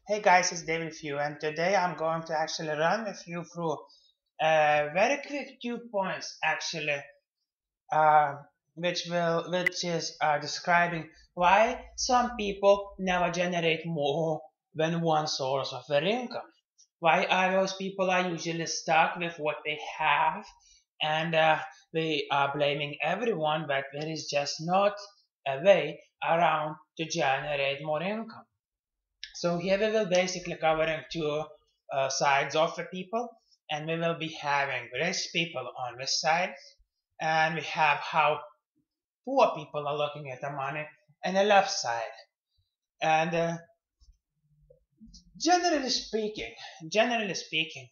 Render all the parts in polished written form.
Hey guys, it's David Few, and today I'm going to actually run with you through very quick 2 points actually, uh, which is describing why some people never generate more than one source of their income. Why are those people are usually stuck with what they have, and they are blaming everyone, but there is just not a way around to generate more income. So here we will basically covering two sides of the people, and we will be having rich people on this side, and we have how poor people are looking at the money on the left side. And generally speaking, generally speaking,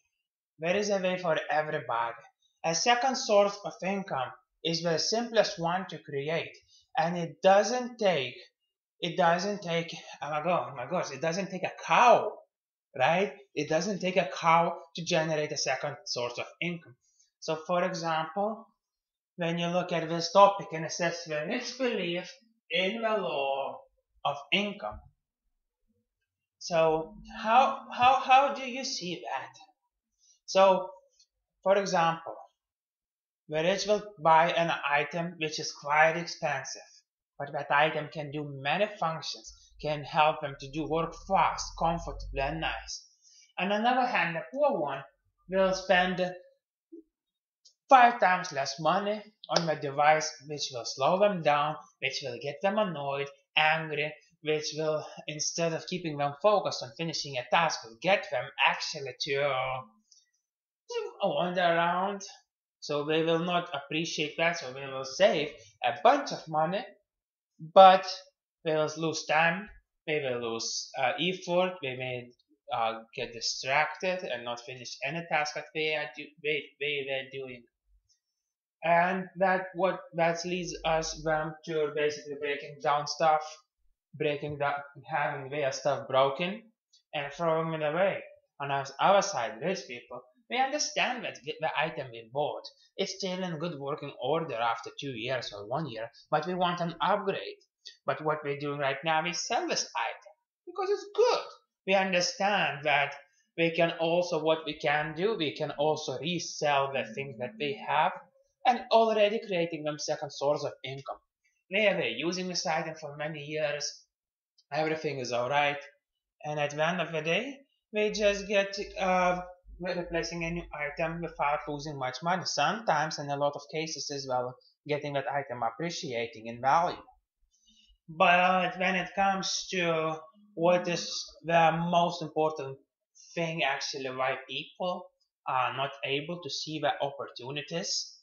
there is a way for everybody. A second source of income is the simplest one to create, and it doesn't take oh my gosh, it doesn't take a cow, right? It doesn't take a cow to generate a second source of income. So for example, when you look at this topic and it says when it's belief in the law of income. So how do you see that? So for example, the rich will buy an item which is quite expensive, but that item can do many functions, can help them to do work fast, comfortably, and nice. On the other hand, the poor one will spend 5 times less money on the device which will slow them down, which will get them annoyed, angry, which will, instead of keeping them focused on finishing a task, will get them actually to wander around. So they will not appreciate that, so they will save a bunch of money, but they will lose time, they will lose effort, they may get distracted and not finish any task that they were doing. And that leads us them to basically breaking down stuff, breaking down, having their stuff broken, and throwing it away. On our side, rich people, we understand that the item we bought is still in good working order after 2 years or 1 year, but we want an upgrade. But what we're doing right now, we sell this item because it's good. We understand that what we can do, we can also resell the things that we have and already creating them second source of income. They have been using this item for many years, everything is alright, and at the end of the day, we just get replacing a new item without losing much money. Sometimes, in a lot of cases as well, getting that item appreciating in value. But when it comes to what is the most important thing actually why people are not able to see the opportunities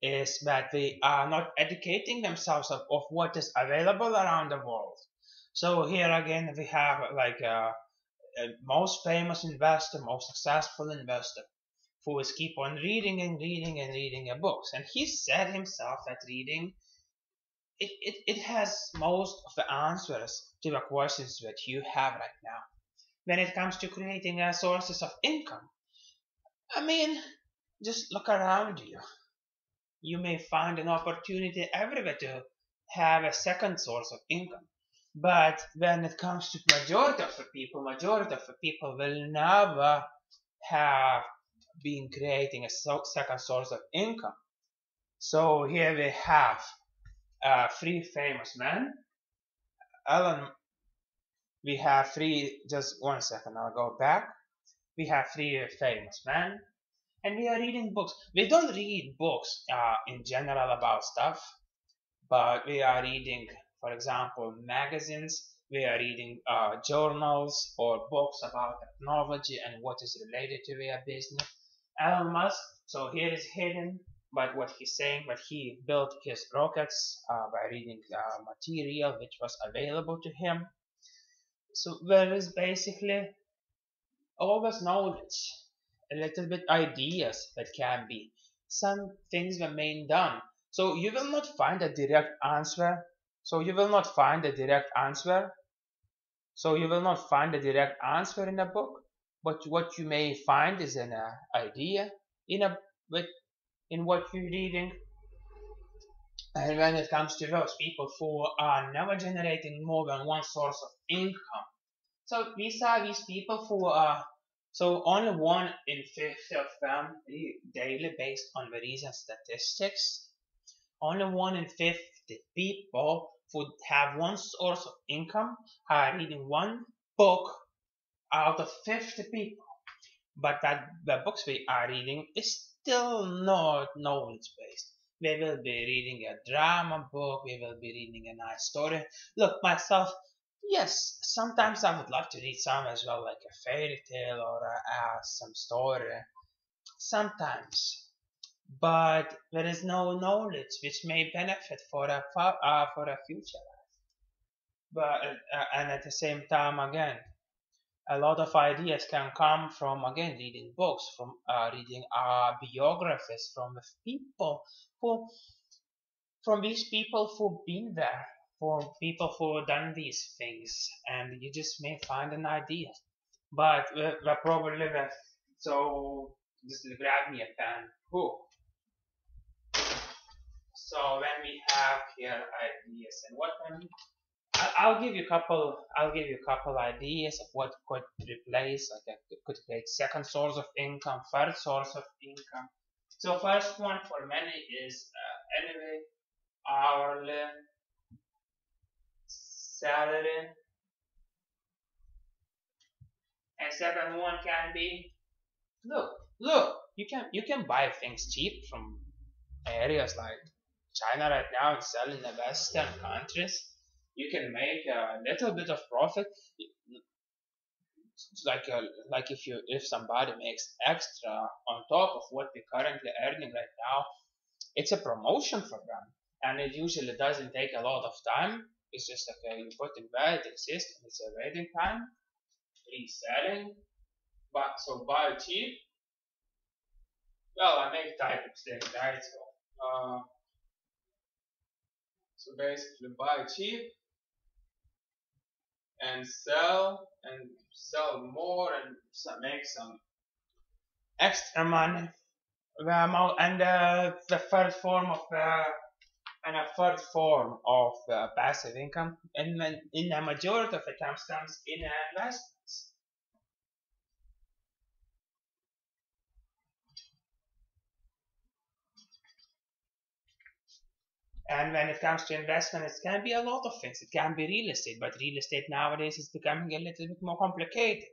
is that they are not educating themselves of what is available around the world. So here again we have like a most famous investor, most successful investor, who is keep on reading and reading and reading a books. And he said himself that reading it has most of the answers to the questions that you have right now. When it comes to creating sources of income, I mean, just look around you. You may find an opportunity everywhere to have a second source of income. But when it comes to majority of the people will never have been creating a second source of income. So here we have three famous men. Alan, we have three, just 1 second, I'll go back. We have three famous men, and we are reading books. We don't read books in general about stuff, but we are reading, for example, magazines. We are reading journals or books about technology and what is related to their business. Elon Musk, so here is hidden, but what he's saying, that he built his rockets by reading material which was available to him. So there is basically all this knowledge, a little bit ideas that can be. Some things remain done. So you will not find a direct answer. So you will not find a direct answer. So you will not find a direct answer in a book. But what you may find is an idea in in what you're reading. And when it comes to those people who are never generating more than one source of income, So these are these people who are, so only 1 in 50 of them daily, based on the recent statistics, only 1 in 50 people who have one source of income are reading one book out of 50 people. But that the books we are reading is still not knowledge based. We will be reading a drama book, we will be reading a nice story. Look, myself, yes, sometimes I would love to read some as well, like a fairy tale or some story. Sometimes. But there is no knowledge which may benefit for a future. But and at the same time, again, a lot of ideas can come from, again, reading books, from reading biographies from the people who, from these people who've been there, from people who've done these things, and you just may find an idea. But we're probably so just grab me a pen. Who? So when we have here ideas and what I'll give you a couple. I'll give you a couple ideas of what could replace, like could create second source of income, third source of income. So first one for many is anyway hourly salary, and second one can be, look, you can buy things cheap from areas like China right now and sell in the Western countries. You can make a little bit of profit. Like if somebody makes extra on top of what they're currently earning right now, it's a promotion for them, and it usually doesn't take a lot of time. It's just like you put in where it exists, and it's a waiting time, reselling, but so buy cheap. Well, I make type of thing, right? So basically buy cheap and sell more and make some extra money. And the third form of passive income, and in a majority of the times comes in investments. And when it comes to investment, it can be a lot of things. It can be real estate, but real estate nowadays is becoming a little bit more complicated.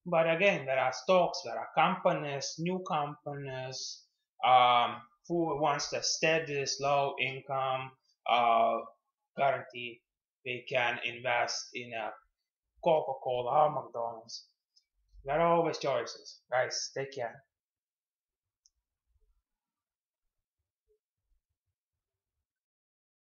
But again, there are stocks, there are companies, new companies, who wants the steady, slow income, guarantee they can invest in a Coca-Cola or McDonald's. There are always choices. Guys, take care.